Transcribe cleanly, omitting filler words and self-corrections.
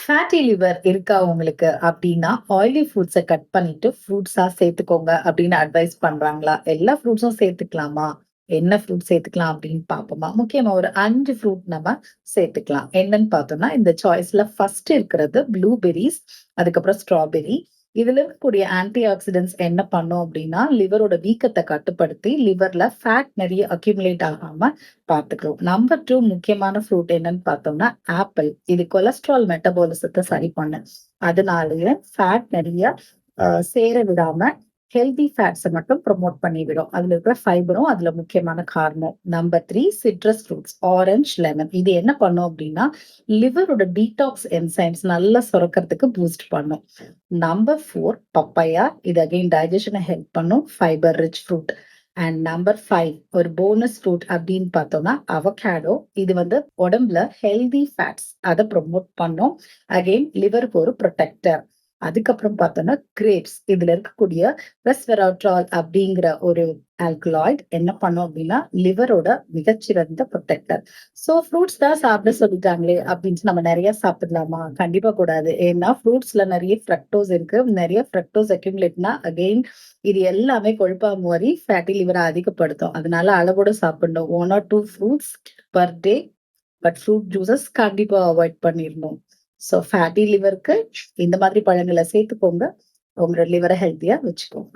Fatty liver இருக்கா உங்களுக்கு அப்படின்னா, ஆயிலி ஃபுட்ஸ கட் பண்ணிட்டு ஃப்ரூட்ஸா சேர்த்துக்கோங்க அப்படின்னு அட்வைஸ் பண்றாங்களா? எல்லா ஃப்ரூட்ஸும் சேர்த்துக்கலாமா? என்ன ஃப்ரூட் சேர்த்துக்கலாம் அப்படின்னு பார்ப்போமா? முக்கியமா ஒரு 5 ஃப்ரூட் நம்ம சேர்த்துக்கலாம். என்னன்னு பார்த்தோம்னா, இந்த சாய்ஸ்ல ஃபர்ஸ்ட் இருக்கிறது ப்ளூபெர்ரீஸ், அதுக்கப்புறம் ஸ்ட்ராபெர்ரி. இதுல இருக்கக்கூடிய ஆன்டி ஆக்ஸிடென்ட்ஸ் என்ன பண்ணும் அப்படின்னா, லிவரோட வீக்கத்த கட்டுப்படுத்தி, லிவர்ல ஃபேட் நெறைய அக்யூமுலேட் ஆகாம பார்த்துக்கிறோம். நம்பர் 2 முக்கியமான ஃப்ரூட் என்னன்னு பார்த்தோம்னா, ஆப்பிள். இது கொலஸ்ட்ரால் மெட்டபாலிசத்த சரி பண்ணு. அதனாலயே ஃபேட் நெறைய சேர விடாம ஹெல்தி ஃபேட்ஸ மட்டும் ப்ரமோட் பண்ணிவிடும். அதுல இருக்கிற ஃபைபரும் அதுல முக்கியமான காரணம். Number 3 citrus fruits, orange, lemon. இது என்ன பண்ணும் அப்படின்னா, லிவரோட டீடாக்ஸ் என்சைம்ஸ் நல்லா சுரக்கிறதுக்கு பூஸ்ட் பண்ணும். Number 4 papaya. இது அகைன் டைஜஷன ஹெல்ப் பண்ணும். Fibre rich fruit. And number 5 ஒரு போனஸ் ஃப்ரூட் அப்படின்னு பார்த்தோம்னா அவகேடோ. இது வந்து உடம்புல ஹெல்தி ஃபேட்ஸ் அதை ப்ரொமோட் பண்ணும். அகைன் லிவருக்கு ஒரு ப்ரொடெக்டர். அதுக்கப்புறம் பார்த்தோம்னா கிரேப்ஸ். இதுல இருக்கக்கூடிய ரெஸ்வெராட்ரால் அப்படிங்கிற ஒரு ஆல்கலாய்ட் என்ன பண்ணும் அப்படின்னா லிவரோட மிகச்சிறந்த ப்ரொடெக்டர். சோ ஃப்ரூட்ஸ் தான் சாப்பிட சொல்லிட்டாங்களே அப்படின்னு நம்ம நிறைய சாப்பிடலாமா? கண்டிப்பா கூடாது. ஏன்னா ஃப்ரூட்ஸ்ல நிறைய ஃப்ரக்டோஸ் இருக்கு. நிறைய ஃப்ரக்டோஸ் அக்யூமுலேட்னா அகெயின் இது எல்லாமே கொழுப்பா மாறி ஃபேட்டி லிவரை அதிகப்படுத்தும். அதனால அளவோட சாப்பிடணும். 1 or 2 fruits per day. But fruit juices கண்டிப்பா அவாய்ட் பண்ணிடணும். ஸோ ஃபேட்டி லிவருக்கு இந்த மாதிரி பழங்களை சேர்த்துக்கோங்க. உங்களோட லிவரை ஹெல்த்தியா வச்சுக்கோங்க.